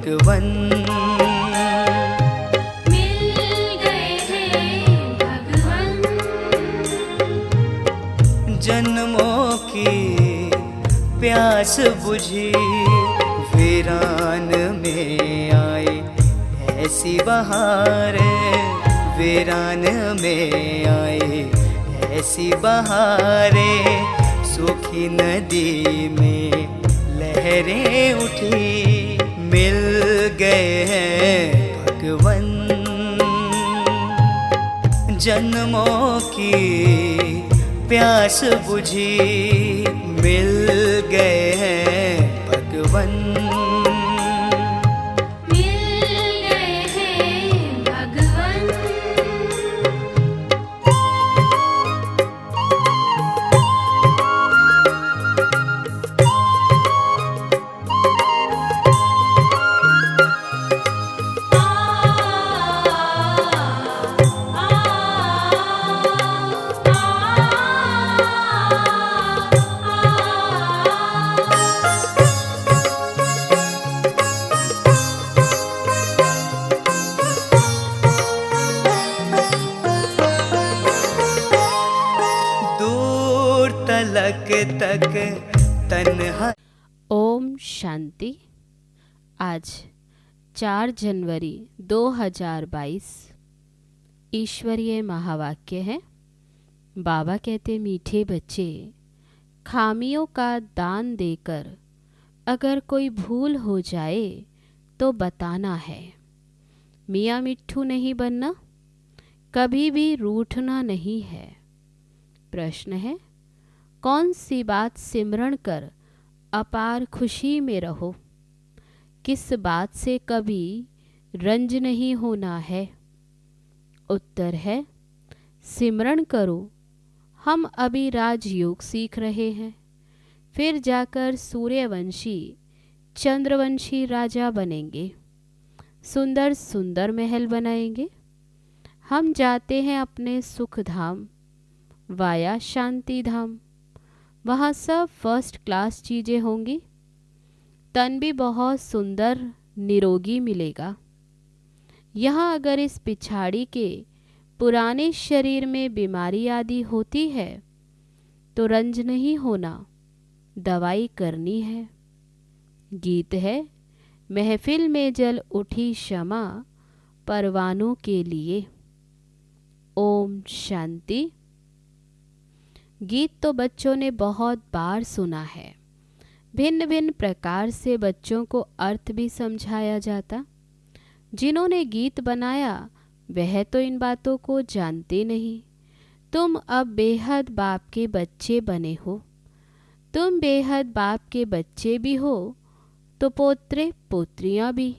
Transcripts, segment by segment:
भगवन। मिल गए हैं भगवन। जन्मों की प्यास बुझी वीरान में आए ऐसी बहार, वीरान में आए ऐसी बहारें। सूखी नदी में लहरें उठी, मिल गए हैं भगवन। जन्मों की प्यास बुझी, मिल गए हैं भगवन। तक तन्हा। ओम शांति। आज 4 जनवरी 2022 ईश्वरीय महावाक्य है। बाबा कहते, मीठे बच्चे, खामियों का दान देकर अगर कोई भूल हो जाए तो बताना है। मियाँ मिट्ठू नहीं बनना, कभी भी रूठना नहीं है। प्रश्न है, कौन सी बात सिमरण कर अपार खुशी में रहो? किस बात से कभी रंज नहीं होना है? उत्तर है, सिमरण करो। हम अभी राजयोग सीख रहे हैं, फिर जाकर सूर्यवंशी चंद्रवंशी राजा बनेंगे, सुंदर सुंदर महल बनाएंगे। हम जाते हैं अपने सुख धाम वाया शांति धाम। वहाँ सब फर्स्ट क्लास चीज़ें होंगी। तन भी बहुत सुंदर निरोगी मिलेगा। यहाँ अगर इस पिछाड़ी के पुराने शरीर में बीमारी आदि होती है तो रंज नहीं होना, दवाई करनी है। गीत है, महफिल में जल उठी शमा परवानों के लिए। ओम शांति। गीत तो बच्चों ने बहुत बार सुना है। भिन्न भिन्न प्रकार से बच्चों को अर्थ भी समझाया जाता। जिन्होंने गीत बनाया वह तो इन बातों को जानते नहीं। तुम अब बेहद बाप के बच्चे बने हो। तुम बेहद बाप के बच्चे भी हो तो पोत्रे पोत्रियां भी।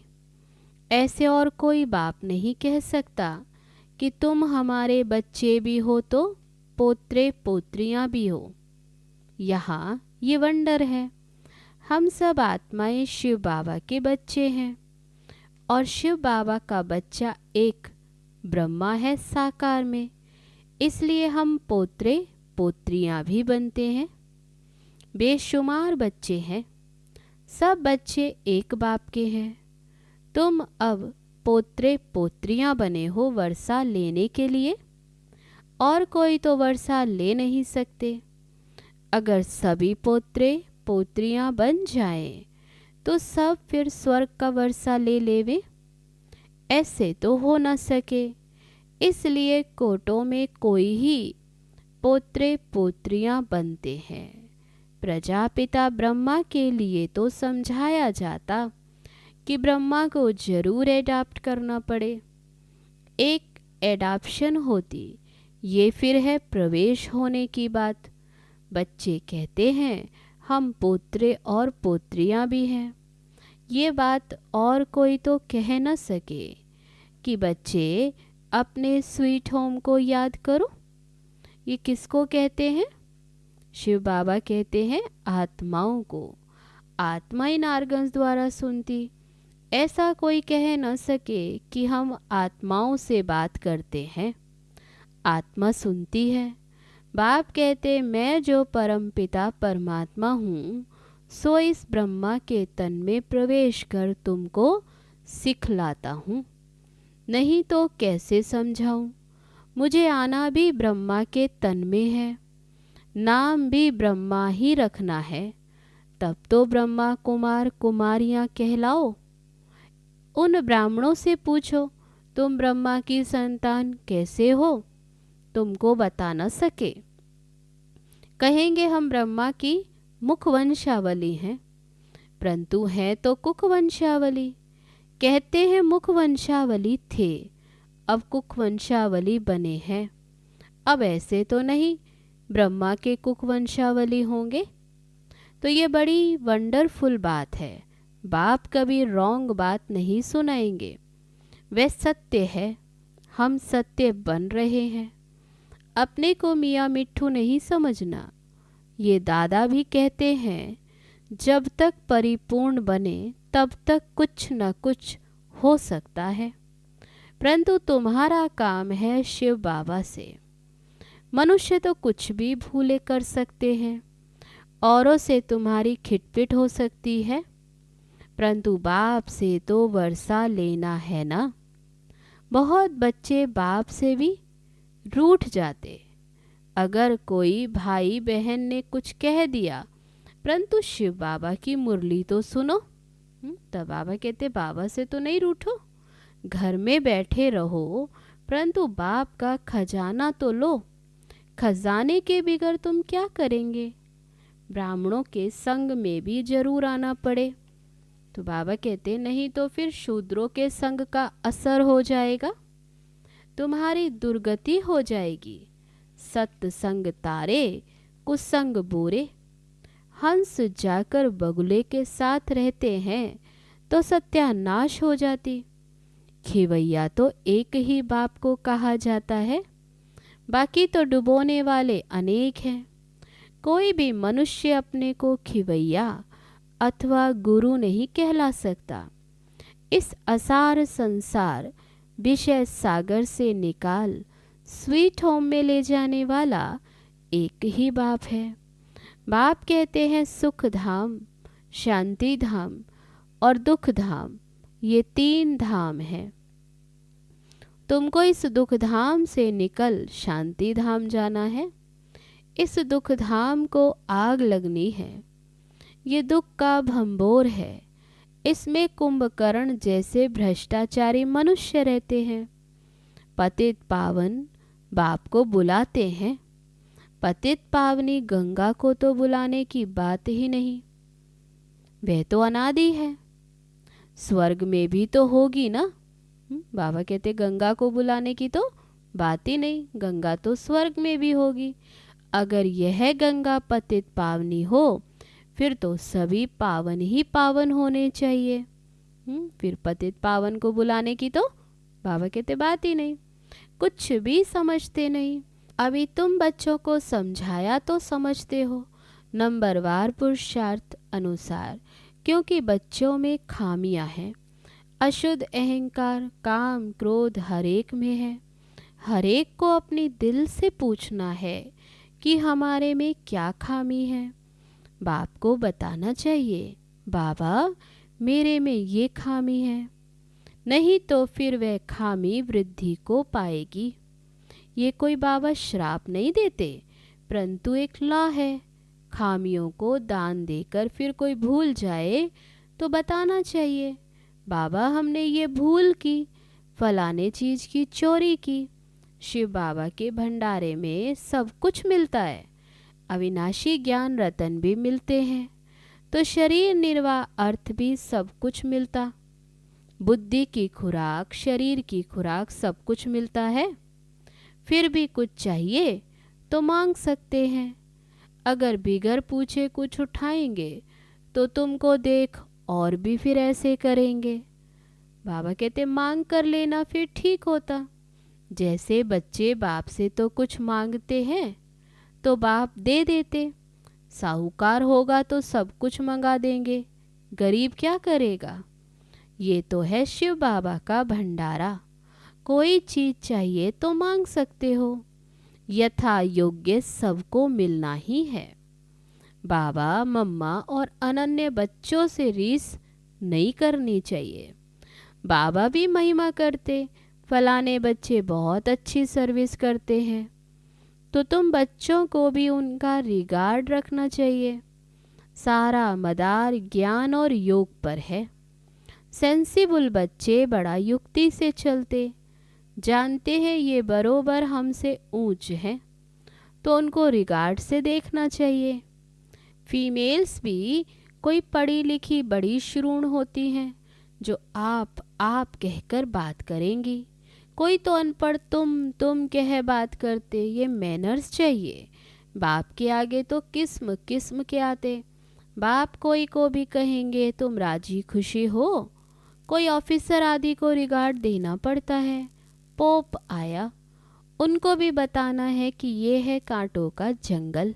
ऐसे और कोई बाप नहीं कह सकता कि तुम हमारे बच्चे भी हो तो पोत्रे पोत्रियां भी हो। यहाँ ये वंडर है। हम सब आत्माएं शिव बाबा के बच्चे हैं और शिव बाबा का बच्चा एक ब्रह्मा है साकार में, इसलिए हम पोत्रे पोत्रियां भी बनते हैं। बेशुमार बच्चे हैं, सब बच्चे एक बाप के हैं। तुम अब पोत्रे पोत्रियां बने हो वर्षा लेने के लिए, और कोई तो वर्षा ले नहीं सकते। अगर सभी पोत्रे पोत्रियां बन जाएं तो सब फिर स्वर्ग का वर्षा ले लेवे। ऐसे तो हो न सके, इसलिए कोटों में कोई ही पोत्रे पोत्रियां बनते हैं। प्रजापिता ब्रह्मा के लिए तो समझाया जाता कि ब्रह्मा को जरूर एडाप्ट करना पड़े। एक एडाप्शन होती, ये फिर है प्रवेश होने की बात। बच्चे कहते हैं हम पोत्रे और पोत्रियां भी हैं। ये बात और कोई तो कह न सके कि बच्चे अपने स्वीट होम को याद करो। ये किसको कहते हैं? शिव बाबा कहते हैं आत्माओं को। आत्मा इन आर्गन्स द्वारा सुनती। ऐसा कोई कह न सके कि हम आत्माओं से बात करते हैं। आत्मा सुनती है। बाप कहते, मैं जो परम पिता परमात्मा हूँ सो इस ब्रह्मा के तन में प्रवेश कर तुमको सिखलाता हूँ, नहीं तो कैसे समझाऊँ। मुझे आना भी ब्रह्मा के तन में है, नाम भी ब्रह्मा ही रखना है। तब तो ब्रह्मा कुमार कुमारियाँ कहलाओ। उन ब्राह्मणों से पूछो, तुम ब्रह्मा की संतान कैसे हो? तुमको बता न सके। कहेंगे हम ब्रह्मा की मुख वंशावली हैं, परंतु हैं तो कुक वंशावली। कहते हैं मुख वंशावली थे, अब कुक वंशावली बने हैं। अब ऐसे तो नहीं ब्रह्मा के कुक वंशावली होंगे। तो ये बड़ी वंडरफुल बात है। बाप कभी रॉन्ग बात नहीं सुनाएंगे, वह सत्य है। हम सत्य बन रहे हैं। अपने को मियाँ मिट्ठू नहीं समझना। ये दादा भी कहते हैं, जब तक परिपूर्ण बने तब तक कुछ न कुछ हो सकता है, परंतु तुम्हारा काम है शिव बाबा से। मनुष्य तो कुछ भी भूले कर सकते हैं, औरों से तुम्हारी खिटपिट हो सकती है, परंतु बाप से तो वर्षा लेना है ना। बहुत बच्चे बाप से भी रूठ जाते। अगर कोई भाई बहन ने कुछ कह दिया, परंतु शिव बाबा की मुरली तो सुनो। तब बाबा कहते, बाबा से तो नहीं रूठो, घर में बैठे रहो, परंतु बाप का खजाना तो लो। खजाने के बिगर तुम क्या करेंगे? ब्राह्मणों के संग में भी जरूर आना पड़े। तो बाबा कहते, नहीं तो फिर शूद्रों के संग का असर हो जाएगा, तुम्हारी दुर्गति हो जाएगी। सत्संग तारे कुसंग बोरे। हंस जाकर बगुले के साथ रहते हैं तो सत्यानाश हो जाती। खिवैया तो एक ही बाप को कहा जाता है, बाकी तो डुबोने वाले अनेक हैं। कोई भी मनुष्य अपने को खिवैया अथवा गुरु नहीं कहला सकता। इस असार संसार विषय सागर से निकाल स्वीट होम में ले जाने वाला एक ही बाप है। बाप कहते हैं सुख धाम, शांति धाम और दुख धाम, ये 3 धाम हैं। तुमको इस दुख धाम से निकल शांति धाम जाना है। इस दुख धाम को आग लगनी है। ये दुख का भंबोर है। इसमें कुंभकर्ण जैसे भ्रष्टाचारी मनुष्य रहते हैं। पतित पावन बाप को बुलाते हैं। पतित पावनी गंगा को तो बुलाने की बात ही नहीं, वह तो अनादि है। स्वर्ग में भी तो होगी ना। बाबा कहते गंगा को बुलाने की तो बात ही नहीं, गंगा तो स्वर्ग में भी होगी। अगर यह गंगा पतित पावनी हो, फिर तो सभी पावन ही पावन होने चाहिए। फिर पतित पावन को बुलाने की तो बाबा कहते बात ही नहीं। कुछ भी समझते नहीं। अभी तुम बच्चों को समझाया तो समझते हो, नंबरवार पुरुषार्थ अनुसार, क्योंकि बच्चों में खामियां हैं। अशुद्ध अहंकार, काम, क्रोध हर एक में है। हर एक को अपनी दिल से पूछना है कि हमारे में क्या खामी है। बाप को बताना चाहिए, बाबा मेरे में ये खामी है, नहीं तो फिर वह खामी वृद्धि को पाएगी। ये कोई बाबा श्राप नहीं देते, परंतु एक लॉ है। खामियों को दान देकर फिर कोई भूल जाए तो बताना चाहिए, बाबा हमने ये भूल की, फलाने चीज की चोरी की। शिव बाबा के भंडारे में सब कुछ मिलता है। अविनाशी ज्ञान रतन भी मिलते हैं, तो शरीर निर्वाह अर्थ भी सब कुछ मिलता। बुद्धि की खुराक, शरीर की खुराक सब कुछ मिलता है। फिर भी कुछ चाहिए तो मांग सकते हैं। अगर बिगर पूछे कुछ उठाएंगे तो तुमको देख और भी फिर ऐसे करेंगे। बाबा कहते मांग कर लेना फिर ठीक होता। जैसे बच्चे बाप से तो कुछ मांगते हैं तो बाप दे देते। साहूकार होगा तो सब कुछ मंगा देंगे, गरीब क्या करेगा। ये तो है शिव बाबा का भंडारा। कोई चीज चाहिए तो मांग सकते हो, यथा योग्य सबको मिलना ही है। बाबा, मम्मा और अनन्य बच्चों से रीस नहीं करनी चाहिए। बाबा भी महिमा करते, फलाने बच्चे बहुत अच्छी सर्विस करते हैं, तो तुम बच्चों को भी उनका रिगार्ड रखना चाहिए। सारा मदार ज्ञान और योग पर है। सेंसिबल बच्चे बड़ा युक्ति से चलते, जानते हैं ये बरोबर हमसे ऊंच हैं, तो उनको रिगार्ड से देखना चाहिए। फीमेल्स भी कोई पढ़ी लिखी बड़ी श्रूण होती हैं जो आप कहकर बात करेंगी, कोई तो अनपढ़ तुम कह बात करते। ये मैनर्स चाहिए। बाप के आगे तो किस्म किस्म के आते। बाप कोई को भी कहेंगे तुम राजी खुशी हो, कोई ऑफिसर आदि को रिगार्ड देना पड़ता है। पोप आया, उनको भी बताना है कि ये है कांटों का जंगल।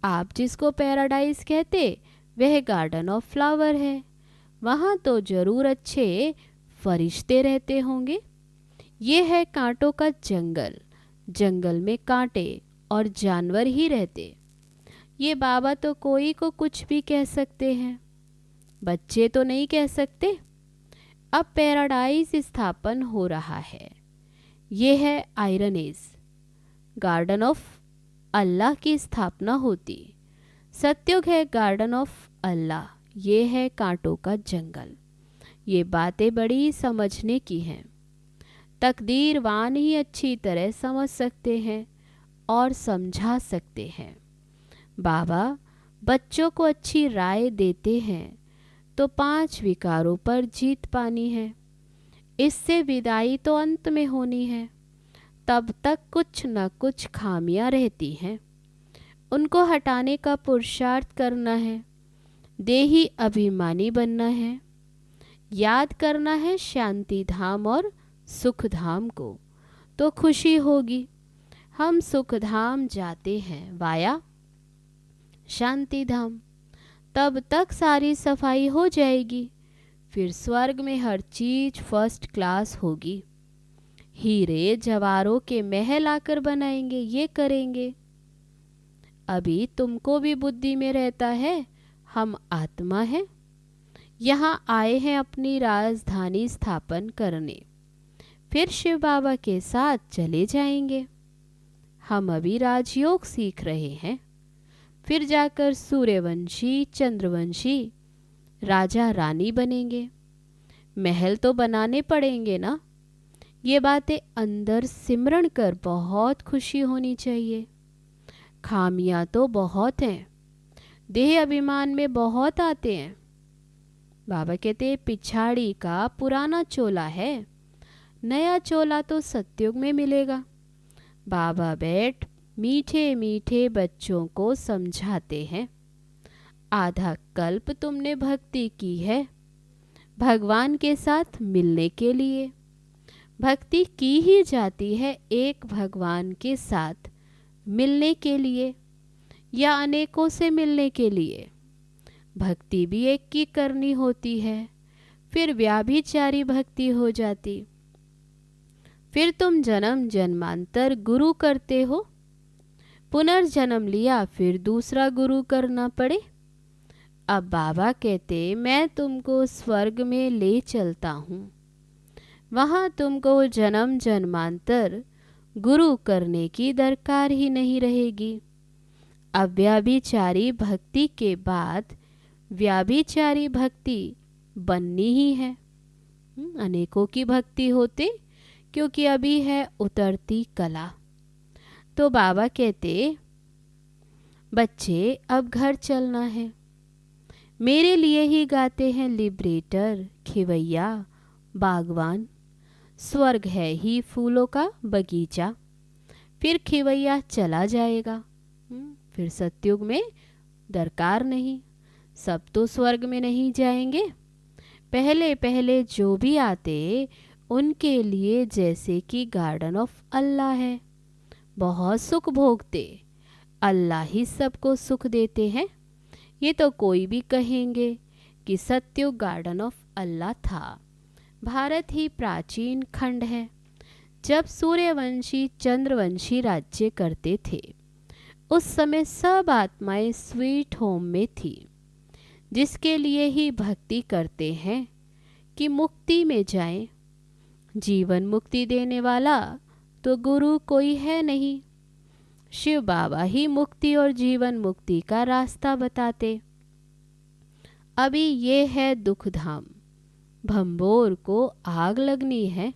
आप जिसको पैराडाइज कहते वह गार्डन ऑफ फ्लावर है, वहाँ तो जरूर अच्छे फरिश्ते रहते होंगे। ये है कांटों का जंगल, जंगल में कांटे और जानवर ही रहते। ये बाबा तो कोई को कुछ भी कह सकते हैं, बच्चे तो नहीं कह सकते। अब पैराडाइज स्थापन हो रहा है। ये है आयरन एज, गार्डन ऑफ अल्लाह की स्थापना होती। सत्युग है गार्डन ऑफ अल्लाह, ये है कांटों का जंगल। ये बातें बड़ी समझने की हैं। तकदीरवान ही अच्छी तरह समझ सकते हैं और समझा सकते हैं। बाबा बच्चों को अच्छी राय देते हैं तो 5 विकारों पर जीत पानी है। इससे विदाई तो अंत में होनी है, तब तक कुछ न कुछ खामियां रहती हैं, उनको हटाने का पुरुषार्थ करना है। देही अभिमानी बनना है, याद करना है शांति धाम और सुख धाम को, तो खुशी होगी। हम सुख धाम जाते हैं वाया शांति धाम, तब तक सारी सफाई हो जाएगी। फिर स्वर्ग में हर चीज फर्स्ट क्लास होगी। हीरे जवारों के महल आकर बनाएंगे, ये करेंगे। अभी तुमको भी बुद्धि में रहता है हम आत्मा हैं, यहाँ आए हैं अपनी राजधानी स्थापन करने, फिर शिव बाबा के साथ चले जाएंगे। हम अभी राजयोग सीख रहे हैं, फिर जाकर सूर्यवंशी चंद्रवंशी राजा रानी बनेंगे। महल तो बनाने पड़ेंगे ना। ये बातें अंदर सिमरण कर बहुत खुशी होनी चाहिए। खामियां तो बहुत हैं, देह अभिमान में बहुत आते हैं। बाबा कहते पिछाड़ी का पुराना चोला है, नया चोला तो सतयुग में मिलेगा। बाबा बैठ मीठे मीठे बच्चों को समझाते हैं। आधा कल्प तुमने भक्ति की है भगवान के साथ मिलने के लिए। भक्ति की ही जाती है एक भगवान के साथ मिलने के लिए या अनेकों से मिलने के लिए। भक्ति भी एक की करनी होती है, फिर व्याभिचारी भक्ति हो जाती। फिर तुम जन्म जन्मांतर गुरु करते हो, पुनर्जन्म लिया फिर दूसरा गुरु करना पड़े। अब बाबा कहते मैं तुमको स्वर्ग में ले चलता हूँ, वहाँ तुमको जन्म जन्मांतर गुरु करने की दरकार ही नहीं रहेगी। अब व्याभिचारी भक्ति के बाद व्याभिचारी भक्ति बननी ही है। अनेकों की भक्ति होते, क्योंकि अभी है उतरती कला। तो बाबा कहते बच्चे अब घर चलना है। मेरे लिए ही गाते हैं लिबरेटर खिवैया बागवान। स्वर्ग है ही फूलों का बगीचा। फिर खिवैया चला जाएगा, फिर सतयुग में दरकार नहीं। सब तो स्वर्ग में नहीं जाएंगे। पहले पहले जो भी आते उनके लिए जैसे कि गार्डन ऑफ अल्लाह है, बहुत सुख भोगते। अल्लाह ही सबको सुख देते हैं। ये तो कोई भी कहेंगे कि सतयुग गार्डन ऑफ अल्लाह था। भारत ही प्राचीन खंड है। जब सूर्यवंशी चंद्रवंशी राज्य करते थे, उस समय सब आत्माएं स्वीट होम में थी। जिसके लिए ही भक्ति करते हैं कि मुक्ति में जाएं। जीवन मुक्ति देने वाला तो गुरु कोई है नहीं, शिव बाबा ही मुक्ति और जीवन मुक्ति का रास्ता बताते। अभी ये है दुख धाम, भंबोर को आग लगनी है।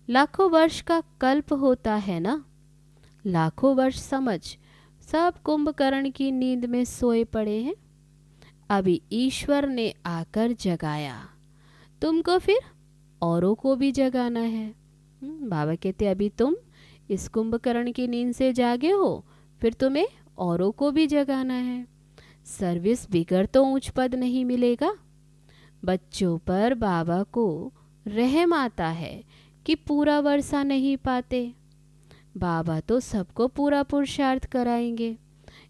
लाखों वर्ष का कल्प होता है ना, लाखों वर्ष समझ सब कुंभकर्ण की नींद में सोए पड़े हैं। अभी ईश्वर ने आकर जगाया, तुमको फिर औरों को भी जगाना है। बाबा कहते अभी तुम इस कुंभकर्ण की नींद से जागे हो, फिर तुम्हें औरों को भी जगाना है। सर्विस बिगड़ तो ऊंच पद नहीं मिलेगा। बच्चों पर बाबा को रहम आता है कि पूरा वर्षा नहीं पाते। बाबा तो सबको पूरा पुरुषार्थ कराएंगे।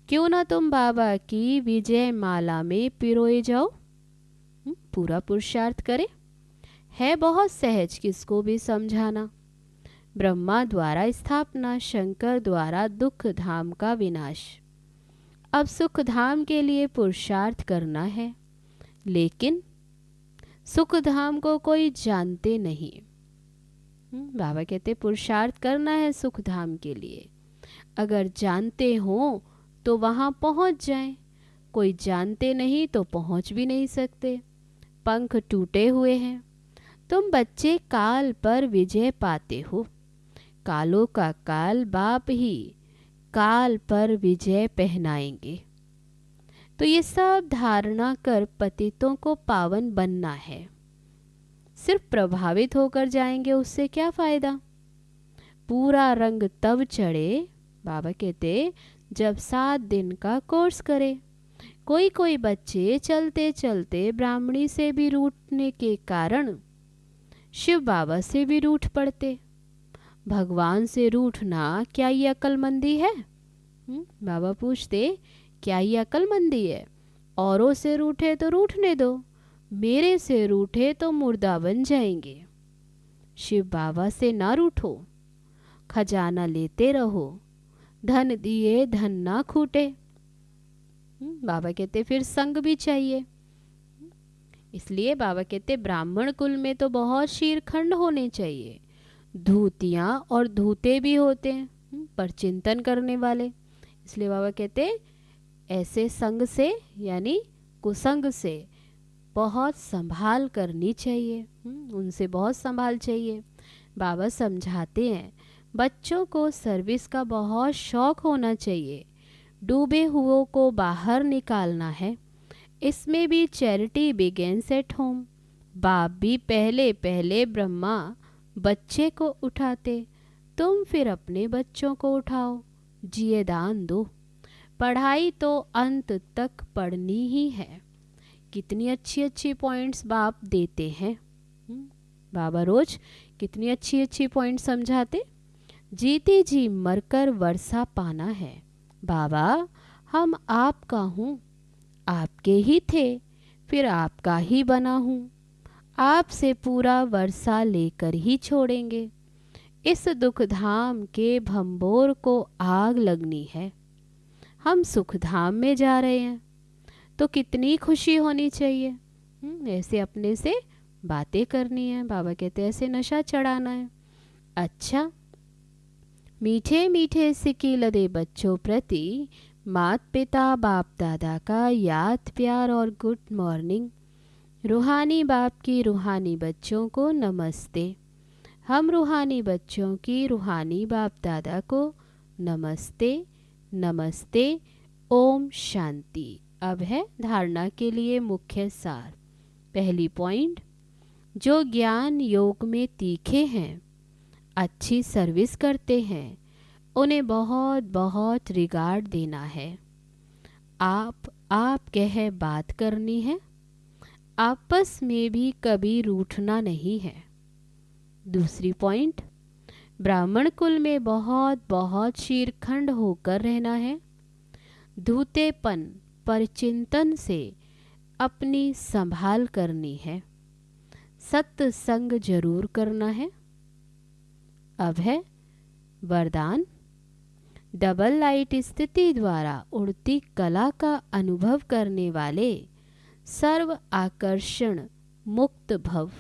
क्यों ना तुम बाबा की विजय माला में पिरोए जाओ, पूरा पुरुषार्थ करे। है बहुत सहज किसको भी समझाना। ब्रह्मा द्वारा स्थापना, शंकर द्वारा दुख धाम का विनाश। अब सुख धाम के लिए पुरुषार्थ करना है, लेकिन सुख धाम को कोई जानते नहीं। बाबा कहते पुरुषार्थ करना है सुख धाम के लिए। अगर जानते हो तो वहाँ पहुँच जाएं, कोई जानते नहीं तो पहुँच भी नहीं सकते। पंख टूटे हुए हैं। तुम बच्चे काल पर विजय पाते हो। कालों का काल बाप ही काल पर विजय पहनाएंगे। तो ये सब धारणा कर पतितों को पावन बनना है। सिर्फ प्रभावित होकर जाएंगे उससे क्या फायदा। पूरा रंग तब चढ़े, बाबा कहते जब 7 दिन का कोर्स करे। कोई कोई बच्चे चलते चलते ब्राह्मणी से भी रूठने के कारण शिव बाबा से भी रूठ पड़ते। भगवान से रूठना क्या ये अक्लमंदी है? बाबा पूछते क्या ये अक्लमंदी है? औरों से रूठे तो रूठने दो, मेरे से रूठे तो मुर्दा बन जाएंगे। शिव बाबा से ना रूठो, खजाना लेते रहो, धन दिए धन ना खूटे। बाबा कहते फिर संग भी चाहिए। इसलिए बाबा कहते ब्राह्मण कुल में तो बहुत शीरखंड होने चाहिए। धूतियाँ और धूते भी होते हैं पर चिंतन करने वाले। इसलिए बाबा कहते ऐसे संग से यानी कुसंग से बहुत संभाल करनी चाहिए, उनसे बहुत संभाल चाहिए। बाबा समझाते हैं बच्चों को सर्विस का बहुत शौक होना चाहिए। डूबे हुओं को बाहर निकालना है। इसमें भी चैरिटी बिगेन्स एट होम। बाप भी पहले पहले ब्रह्मा बच्चे को उठाते, तुम फिर अपने बच्चों को उठाओ, जिए दान दो। पढ़ाई तो अंत तक पढ़नी ही है। कितनी अच्छी अच्छी पॉइंट्स बाप देते हैं। बाबा रोज कितनी अच्छी अच्छी पॉइंट्स समझाते। जीते जी मरकर वर्षा पाना है। बाबा हम आपका हूँ, आपके ही थे, फिर आपका ही बना हूँ। आपसे पूरा वर्षा लेकर ही छोड़ेंगे। इस दुख धाम के भंबोर को आग लगनी है। हम सुख धाम में जा रहे हैं तो कितनी खुशी होनी चाहिए। ऐसे अपने से बातें करनी है। बाबा कहते ऐसे नशा चढ़ाना है। अच्छा, मीठे मीठे सिक्के लदे बच्चों प्रति मात पिता बाप दादा का याद प्यार और गुड मॉर्निंग। रूहानी बाप की रूहानी बच्चों को नमस्ते। हम रूहानी बच्चों की रूहानी बाप दादा को नमस्ते नमस्ते। ओम शांति। अब है धारणा के लिए मुख्य सार। पहली पॉइंट, जो ज्ञान योग में तीखे हैं, अच्छी सर्विस करते हैं, उन्हें बहुत बहुत रिगार्ड देना है। आप कह बात करनी है। आपस में भी कभी रूठना नहीं है। दूसरी पॉइंट, ब्राह्मण कुल में बहुत बहुत शीरखंड होकर रहना है। धूतेपन पर चिंतन से अपनी संभाल करनी है। सत्संग जरूर करना है। अब है वरदान। डबल लाइट स्थिति द्वारा उड़ती कला का अनुभव करने वाले सर्व आकर्षण मुक्त भव।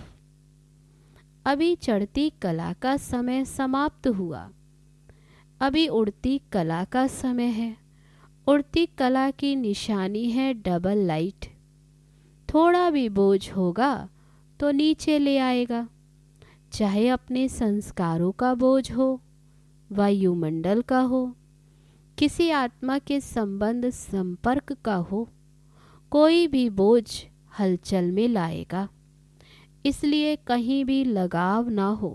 अभी चढ़ती कला का समय समाप्त हुआ, अभी उड़ती कला का समय है। उड़ती कला की निशानी है डबल लाइट। थोड़ा भी बोझ होगा तो नीचे ले आएगा, चाहे अपने संस्कारों का बोझ हो, वायुमंडल का हो, किसी आत्मा के संबंध संपर्क का हो, कोई भी बोझ हलचल में लाएगा। इसलिए कहीं भी लगाव ना हो,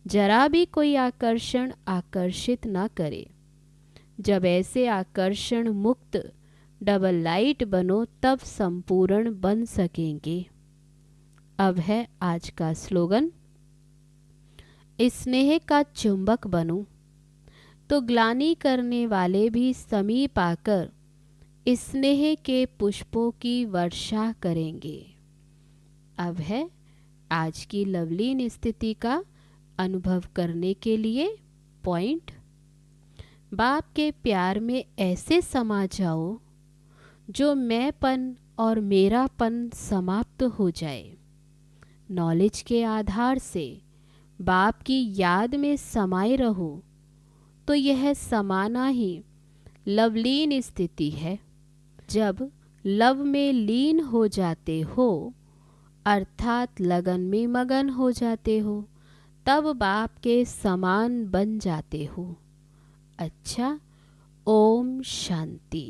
जरा भी कोई आकर्षण आकर्षित ना करे। जब ऐसे आकर्षण मुक्त डबल लाइट बनो तब संपूर्ण बन सकेंगे। अब है आज का स्लोगन, स्नेह का चुंबक बनूं तो ग्लानि करने वाले भी समीप आकर स्नेह के पुष्पों की वर्षा करेंगे। अब है आज की लवलीन स्थिति का अनुभव करने के लिए पॉइंट। बाप के प्यार में ऐसे समा जाओ जो मैंपन और मेरापन समाप्त हो जाए। नॉलेज के आधार से बाप की याद में समाये रहो तो यह समाना ही लवलीन स्थिति है। जब लव में लीन हो जाते हो अर्थात लगन में मगन हो जाते हो, तब बाप के समान बन जाते हो। अच्छा, ओम शांति।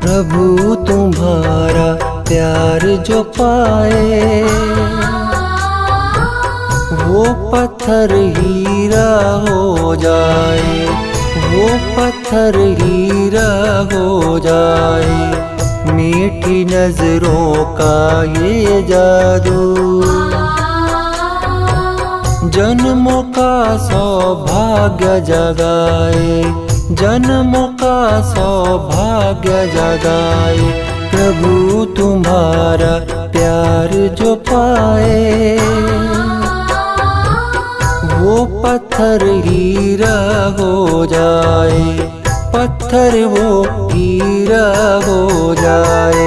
प्रभु तुम्हारा प्यार जो पाए वो पत्थर हीरा हो जाए, वो पत्थर हीरा हो जाए। मीठी नजरों का ये जादू जन्मों का सौभाग्य जगाए, जन्मों का सौभाग्य जगाए। प्रभु तुम्हारा प्यार जो पाए वो पत्थर हीरा हो जाए, पत्थर वो हीरा हो जाए।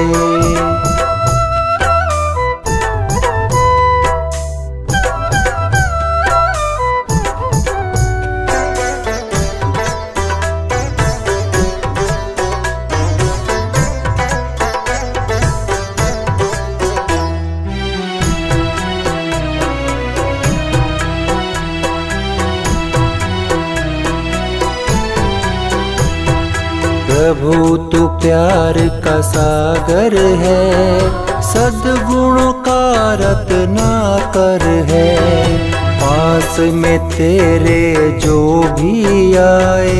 प्रभु तू प्यार का सागर है, सद्गुणों का रत्नाकर है। पास में तेरे जो